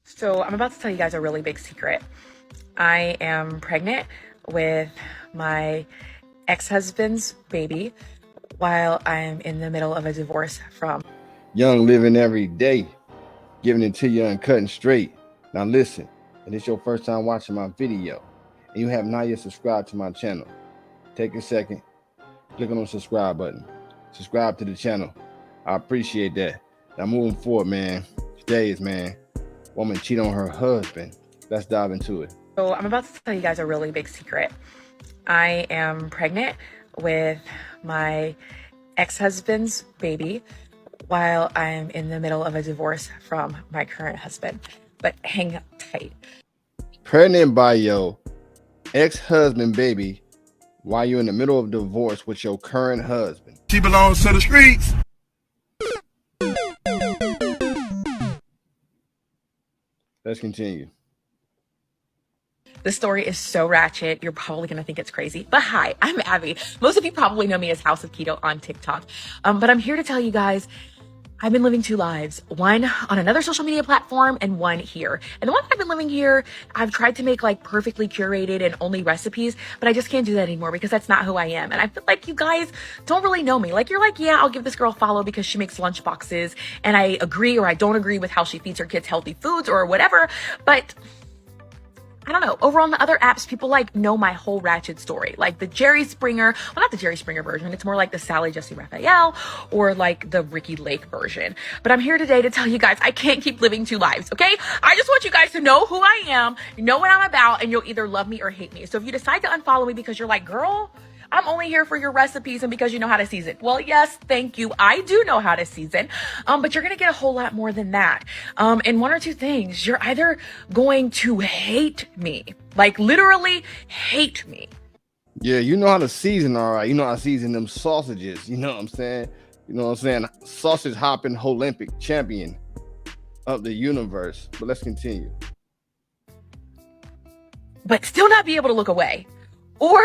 So I'm about to tell you guys a really big secret. I am pregnant with my ex-husband's baby while I'm in the middle of a divorce from. Young living every day, giving it to you uncut and straight. Now listen, if it's your first time watching my video and you have not yet subscribed to my channel, take a second, click on the subscribe button. Subscribe to the channel. I appreciate that. Now moving forward, man. Today's woman cheat on her husband. Let's dive into it. So I'm about to tell you guys a really big secret. I am pregnant with my ex-husband's baby while I'm in the middle of a divorce from my current husband. But hang tight. Pregnant by your ex-husband baby while you're in the middle of divorce with your current husband. She belongs to the streets. Let's continue. This story is so ratchet, you're probably gonna think it's crazy. But hi, I'm Abby. Most of you probably know me as House of Keto on TikTok. But I'm here to tell you guys, I've been living two lives, one on another social media platform and one here. And the one that I've been living here, I've tried to make like perfectly curated and only recipes, but I just can't do that anymore because that's not who I am. And I feel like you guys don't really know me. Like, you're like, yeah, I'll give this girl a follow because she makes lunch boxes and I agree or I don't agree with how she feeds her kids healthy foods or whatever. But I don't know, over on the other apps, people like know my whole ratchet story. Like the Jerry Springer, well, not the Jerry Springer version. It's more like the Sally Jesse Raphael or like the Ricky Lake version. But I'm here today to tell you guys, I can't keep living two lives, okay? I just want you guys to know who I am, know what I'm about, and you'll either love me or hate me. So if you decide to unfollow me because you're like, girl, I'm only here for your recipes and because you know how to season. Well, yes, thank you. I do know how to season, but you're going to get a whole lot more than that. And one or two things, you're either going to hate me, like literally hate me. Yeah, you know how to season, all right. You know how to season them sausages. You know what I'm saying? You know what I'm saying? Sausage hopping Olympic champion of the universe. But let's continue. But still not be able to look away. Or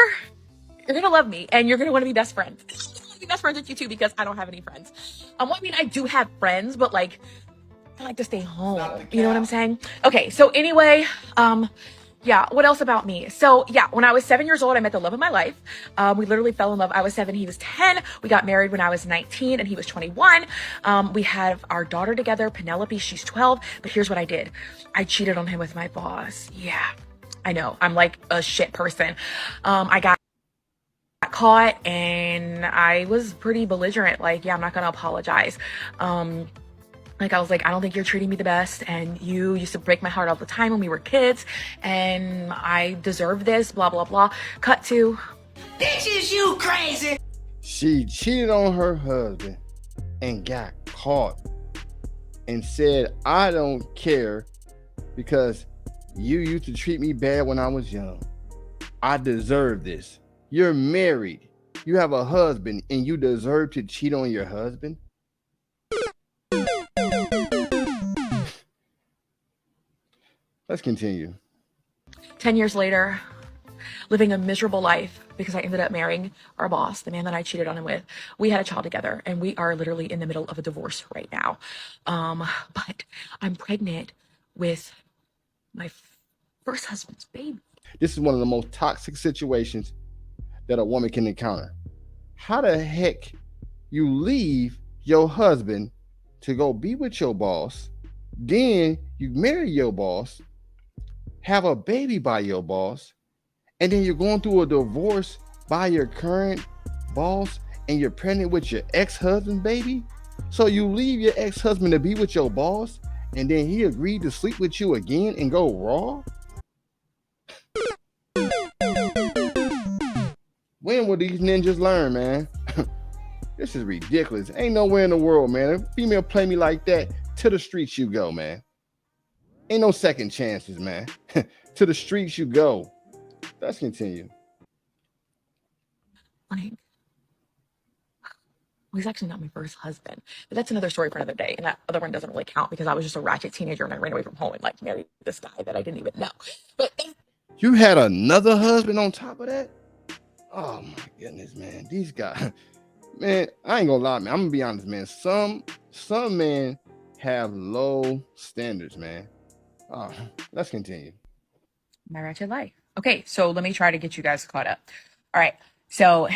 you're going to love me and you're going to want to be best friends. I'm gonna be best friends with you too because I don't have any friends. Well, I mean, I do have friends, but like, I like to stay home. You know what I'm saying? Okay, so anyway, yeah, what else about me? So yeah, when I was 7 years old, I met the love of my life. We literally fell in love. I was 7, he was 10. We got married when I was 19 and he was 21. We have our daughter together, Penelope, she's 12. But here's what I did. I cheated on him with my boss. Yeah, I know, I'm like a shit person. I got caught and I was pretty belligerent. Like, yeah, I'm not gonna apologize. Like, I was like, I don't think you're treating me the best. And you used to break my heart all the time when we were kids. And I deserve this, blah, blah, blah. Cut to, This is you crazy. She cheated on her husband and got caught and said, I don't care because you used to treat me bad when I was young. I deserve this. You're married. You have a husband and you deserve to cheat on your husband? Let's continue. 10 years later, living a miserable life because I ended up marrying our boss, the man that I cheated on him with. We had a child together and we are literally in the middle of a divorce right now. But I'm pregnant with my first husband's baby. This is one of the most toxic situations that a woman can encounter. How the heck you leave your husband to go be with your boss, then you marry your boss, have a baby by your boss, and then you're going through a divorce by your current boss and you're pregnant with your ex-husband baby? So you leave your ex-husband to be with your boss and then he agreed to sleep with you again and go raw? When will these ninjas learn, man? This is ridiculous. Ain't nowhere in the world, man. If a female play me like that, to the streets you go, man. Ain't no second chances, man. To the streets you go. Let's continue. Like, well, he's actually not my first husband, but that's another story for another day. And that other one doesn't really count because I was just a ratchet teenager and I ran away from home and like married this guy that I didn't even know. But you had another husband on top of that? Oh my goodness, man. These guys, man, I ain't gonna lie, man. I'm gonna be honest, man. Some men have low standards, man. Oh, let's continue. My Ratchet Life. Okay, so let me try to get you guys caught up. All right, so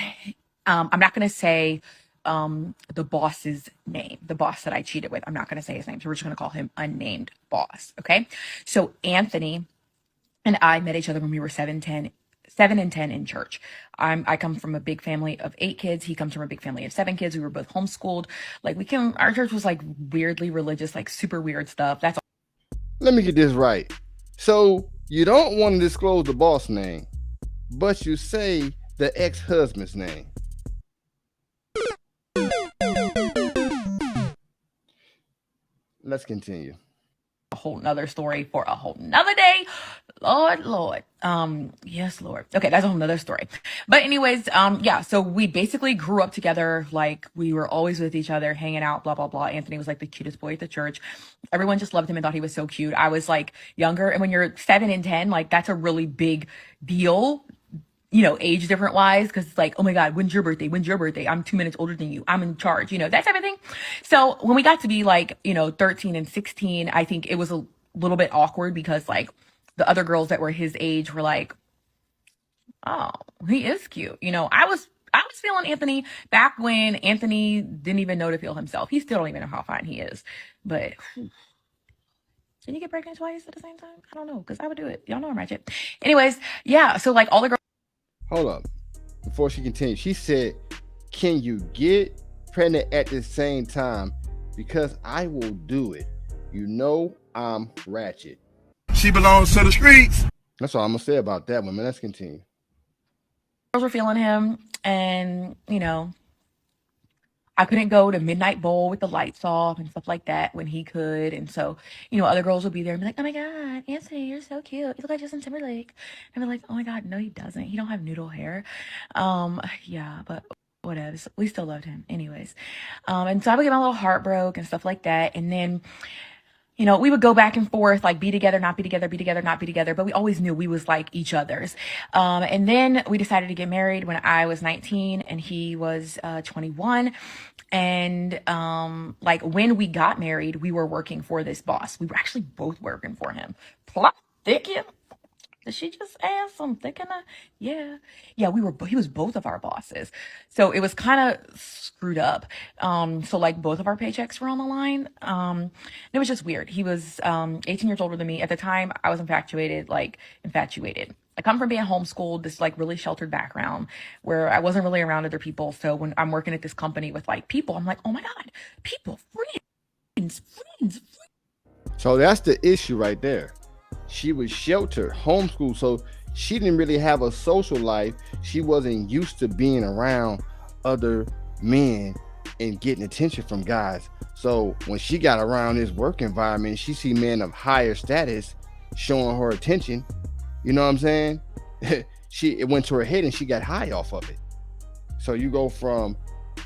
I'm not gonna say the boss's name, the boss that I cheated with. I'm not gonna say his name, so we're just gonna call him unnamed boss. Okay, so Anthony and I met each other when we were 7 and 10 in church. I come from a big family of 8 kids. He comes from a big family of 7 kids. We were both homeschooled. Like our church was like weirdly religious, like super weird stuff. That's Let me get this right. So you don't want to disclose the boss name, but you say the ex-husband's name. Let's continue. a whole nother story for a whole nother day. Lord. Yes, Lord. Okay, that's a whole nother story. But anyways, yeah, so we basically grew up together. Like we were always with each other, hanging out, blah, blah, blah. Anthony was like the cutest boy at the church. Everyone just loved him and thought he was so cute. I was like younger. And when you're 7 and 10, like that's a really big deal, age different wise, because it's like, oh my God, when's your birthday? When's your birthday? I'm 2 minutes older than you. I'm in charge, that type of thing. So when we got to be like, 13 and 16, I think it was a little bit awkward because like the other girls that were his age were like, oh, he is cute. I was feeling Anthony back when Anthony didn't even know to feel himself. He still don't even know how fine he is. But can you get pregnant twice at the same time? I don't know, because I would do it. Y'all know I'm ratchet. Anyways, yeah. So like all the girls. Hold up. Before she continues, she said, can you get pregnant at the same time? Because I will do it. I'm ratchet. She belongs to the streets. That's all I'm going to say about that one, man. Let's continue. Girls were feeling him, and I couldn't go to midnight bowl with the lights off and stuff like that when he could. And so, other girls would be there and be like, oh my God, Anthony, you're so cute. You look like Justin Timberlake. And I'm like, oh my God, no, he doesn't. He don't have noodle hair. Yeah, but whatever. We still loved him anyways. And so I would get my little heart broke and stuff like that. And then, we would go back and forth, like be together, not be together, be together, not be together. But we always knew we was like each other's. And then we decided to get married when I was 19 and he was 21. And like when we got married, we were working for this boss. We were actually both working for him. Plot thicken. Did she just ask some thicken? Yeah. Yeah, he was both of our bosses. So it was kind of screwed up. So like both of our paychecks were on the line. It was just weird. He was 18 years older than me. At the time, I was infatuated. I come from being homeschooled, this like really sheltered background where I wasn't really around other people. So when I'm working at this company with like people, I'm like, oh my God, people, friends. So that's the issue right there. She was sheltered, homeschooled, so she didn't really have a social life. She wasn't used to being around other men and getting attention from guys. So when she got around this work environment, she see men of higher status showing her attention. You know what I'm saying? It went to her head and she got high off of it. So you go from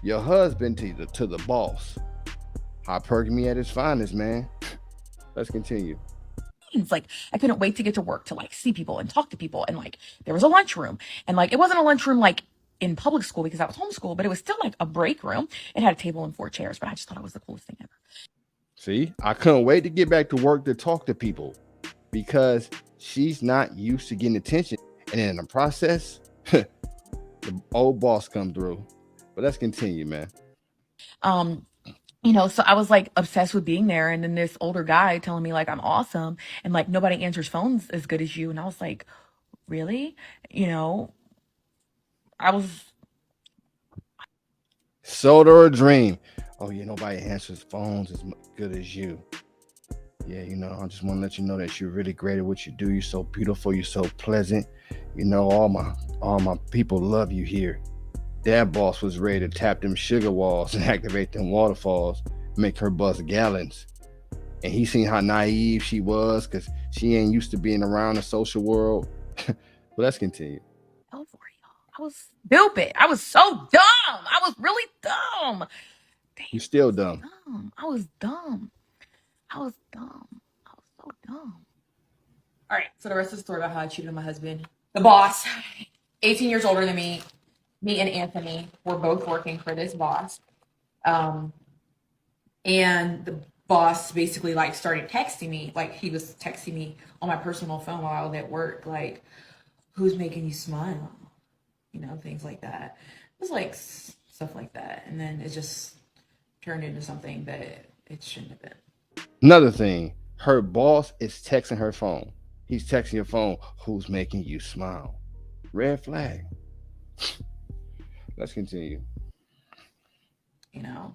your husband to the boss. Hypergamy at its finest, man. Let's continue. Like I couldn't wait to get to work to like see people and talk to people. And like there was a lunchroom, and like it wasn't a lunchroom like in public school because I was homeschooled, but it was still like a break room. It had a table and 4 chairs, but I just thought it was the coolest thing ever. See, I couldn't wait to get back to work to talk to people because she's not used to getting attention. And in the process, the old boss come through. But let's continue, man. So I was like obsessed with being there. And then this older guy telling me like I'm awesome and like nobody answers phones as good as you. And I was like, really? I was Sold her a dream. Oh yeah, nobody answers phones as good as you. Yeah, I just want to let you know that you're really great at what you do. You're so beautiful. You're so pleasant. All my people love you here. That boss was ready to tap them sugar walls and activate them waterfalls, make her bust gallons. And he seen how naive she was because she ain't used to being around the social world. But let's continue. for y'all. I was stupid. I was so dumb. I was really dumb. Damn, You're still dumb. I was dumb. I was so dumb. All right. So the rest of the story about how I cheated on my husband. The boss, 18 years older than me and Anthony were both working for this boss. And boss basically like started texting me, like he was texting me on my personal phone while I was at work, like, who's making you smile? You know, things like that. It was like stuff like that. And then it just turned into something that it shouldn't have been. Another thing, her boss is texting her phone. He's texting your phone, who's making you smile? Red flag. Let's continue. You know,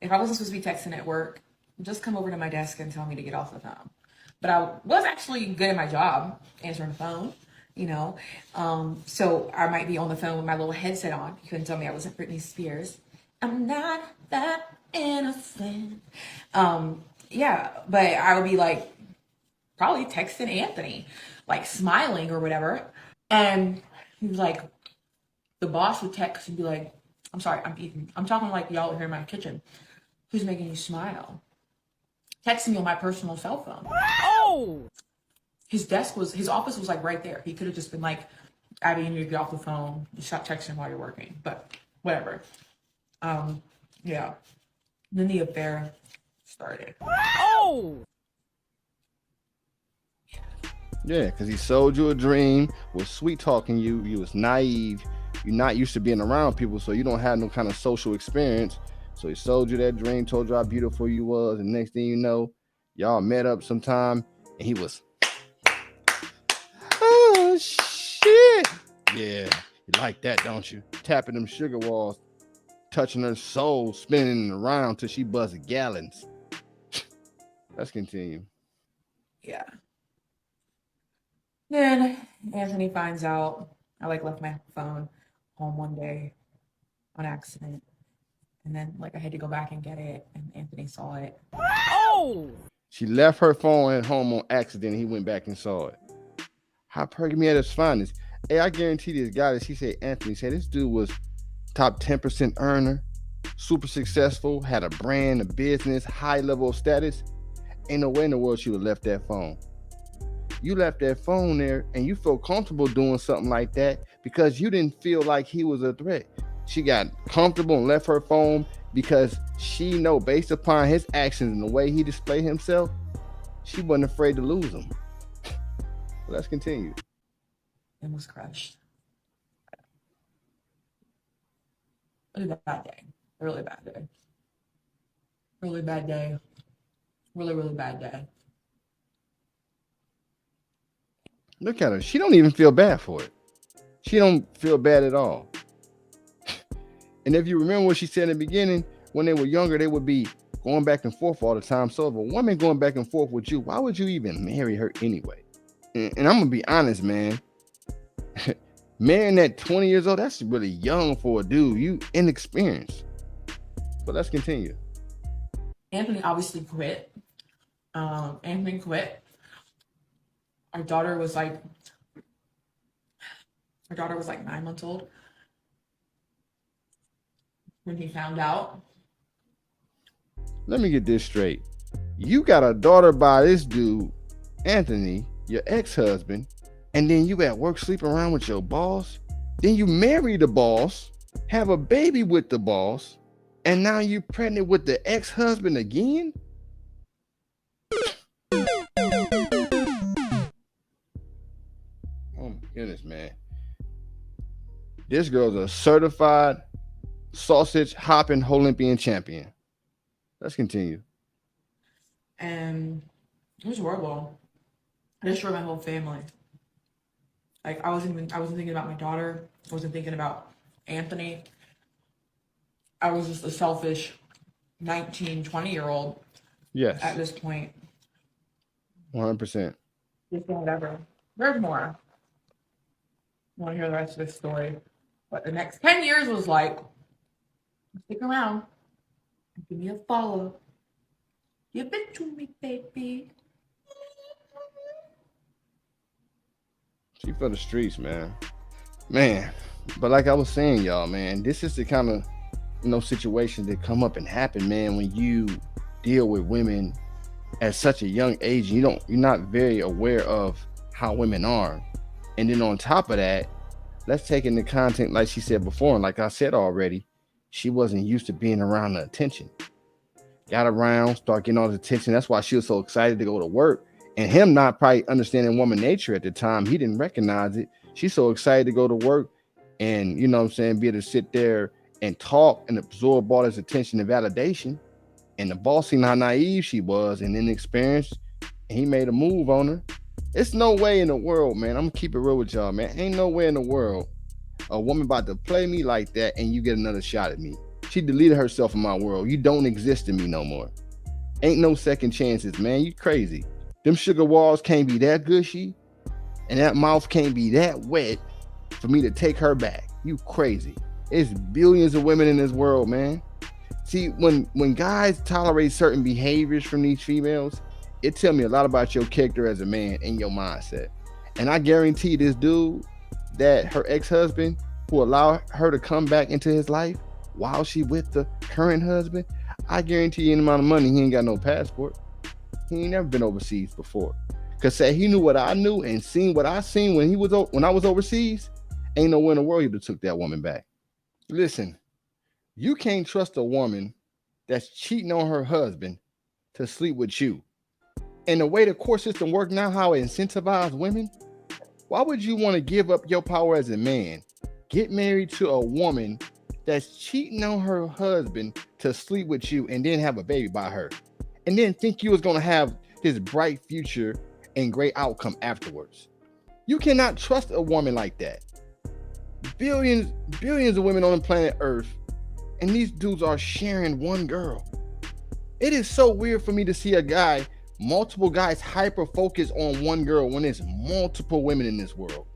if I wasn't supposed to be texting at work, just come over to my desk and tell me to get off the phone. But I was actually good at my job, answering the phone, you know. So I might be on the phone with my little headset on. You couldn't tell me I wasn't Britney Spears. I'm not that innocent. Yeah, but I would be like probably texting Anthony, like smiling or whatever. And he was like, the boss would text and be like, I'm sorry, I'm eating. I'm talking like y'all here in my kitchen. Who's making you smile? Texting me on my personal cell phone. Oh! His office was like right there. He could have just been like, Abby, you need to get off the phone. You stop texting while you're working. But whatever. Yeah. Then the affair started. Oh! Yeah, because he sold you a dream, was sweet talking you. You was naive. You're not used to being around people, so you don't have no kind of social experience. So he sold you that dream, told you how beautiful you was, and next thing you know, y'all met up sometime, and he was, oh shit, yeah, you like that, don't you? Tapping them sugar walls, touching her soul, spinning it around till she buzzed gallons. Let's continue. Yeah. Then Anthony finds out I like left my phone home one day on accident. And then like I had to go back and get it, and Anthony saw it. Oh! She left her phone at home on accident, and he went back and saw it. Hypergamy at its finest. Hey, I guarantee this guy that she said, Anthony said this dude was top 10% earner, super successful, had a brand, a business, high level of status. Ain't no way in the world she would have left that phone. You left that phone there and you felt comfortable doing something like that because you didn't feel like he was a threat. She got comfortable and left her phone because she know based upon his actions and the way he displayed himself, she wasn't afraid to lose him. Let's continue. And was crushed. Really bad day. Really bad day. Really bad day. Really, really bad day. Look at her. She don't even feel bad for it. She don't feel bad at all. And if you remember what she said in the beginning, when they were younger, they would be going back and forth all the time. So if a woman going back and forth with you, why would you even marry her anyway? And I'm going to be honest, man. Marrying at 20 years old, that's really young for a dude. You inexperienced. But let's continue. Anthony obviously quit. Anthony quit. Our daughter was like 9 months old when he found out. Let me get this straight. You got a daughter by this dude, Anthony, your ex-husband, and then you at work sleeping around with your boss. Then you marry the boss, have a baby with the boss, and now you pregnant with the ex-husband again? Oh my goodness, man. This girl's a certified sausage hopping Olympian champion. Let's continue. And it was horrible. I destroyed my whole family. Like I wasn't thinking about my daughter. I wasn't thinking about Anthony. I was just a selfish 19, 20-year-old. Yes. At this point. 100%. Just whatever. There's more. I want to hear the rest of this story. But the next 10 years was like, stick around. Give me a follow. Give it to me, baby. She for the streets, man. Man. But like I was saying, y'all, man, this is the kind of situations that come up and happen, man, when you deal with women at such a young age. You're not very aware of how women are. And then on top of that, let's take into content, like she said before, and like I said already, she wasn't used to being around the attention. got around, start getting all the attention. That's why she was so excited to go to work. And him not probably understanding woman nature at the time, he didn't recognize it. She's so excited to go to work and, you know what I'm saying, be able to sit there and talk and absorb all his attention and validation. And the boss seen how naive she was and inexperienced, and he made a move on her. It's no way in the world, man. I'm gonna keep it real with y'all, man. Ain't no way in the world a woman about to play me like that and you get another shot at me. She deleted herself from my world. You don't exist in me no more. Ain't no second chances, man. You crazy. Them sugar walls can't be that gushy, and that mouth can't be that wet for me to take her back. You crazy. It's billions of women in this world, man. See, when guys tolerate certain behaviors from these females, it tells me a lot about your character as a man and your mindset. And I guarantee this dude that her ex-husband who allowed her to come back into his life while she with the current husband, I guarantee you any amount of money, he ain't got no passport. He ain't never been overseas before. Cause say he knew what I knew and seen what I seen when I was overseas, ain't nowhere in the world he'd have took that woman back. Listen, you can't trust a woman that's cheating on her husband to sleep with you. And the way the court system works now, how it incentivizes women, why would you want to give up your power as a man, get married to a woman that's cheating on her husband to sleep with you and then have a baby by her, and then think you was going to have this bright future and great outcome afterwards? You cannot trust a woman like that. Billions of women on the planet Earth, and these dudes are sharing one girl. It is so weird for me to see multiple guys hyper focus on one girl when there's multiple women in this world.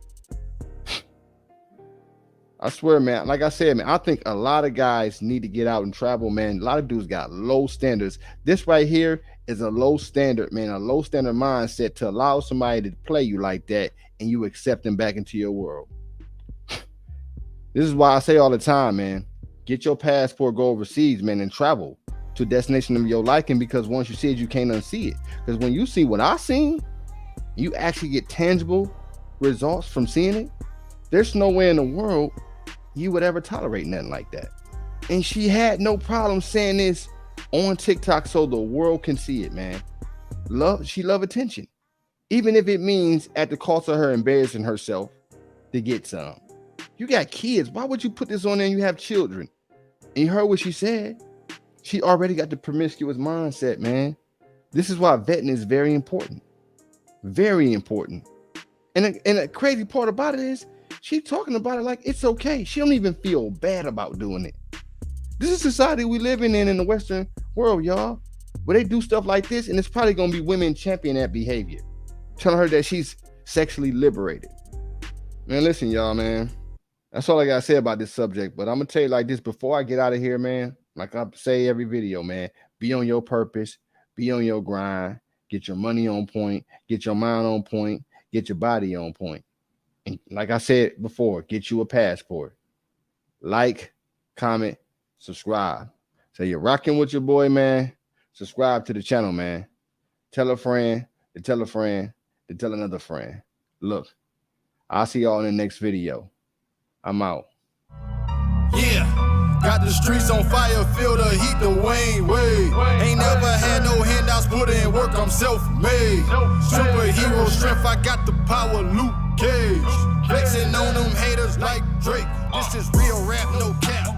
I swear, man, like I said, man, I think a lot of guys need to get out and travel, man. A lot of dudes got low standards. This right here is a low standard, man, a low standard mindset to allow somebody to play you like that and you accept them back into your world. This is why I say all the time, man, get your passport, go overseas, man, and travel to a destination of your liking, because once you see it, you can't unsee it. Because when you see what I seen, you actually get tangible results from seeing it. There's no way in the world you would ever tolerate nothing like that. And she had no problem saying this on TikTok so the world can see it, man. She love attention, even if it means at the cost of her embarrassing herself to get some. You got kids. Why would you put this on there and you have children? And you heard what she said. She already got the promiscuous mindset, man. This is why vetting is very important. Very important. And the crazy part about it is she's talking about it like it's okay. She don't even feel bad about doing it. This is society we living in the Western world, y'all, where they do stuff like this, and it's probably going to be women championing that behavior, telling her that she's sexually liberated. Man, listen, y'all, man. That's all I got to say about this subject. But I'm going to tell you like this before I get out of here, man. Like I say every video, man, be on your purpose, be on your grind, get your money on point, get your mind on point, get your body on point. And like I said before, get you a passport. Like, comment, subscribe. So you're rocking with your boy, man. Subscribe to the channel, man. Tell a friend, to tell a friend, to tell another friend. Look, I'll see y'all in the next video. I'm out. Yeah, got the streets on fire, feel the heat, the Wayne way. Ain't never had no handouts, put in work, I'm self-made. Superhero strength, I got the power, Luke Cage. Flexing on them haters like Drake. This is real rap, no cap.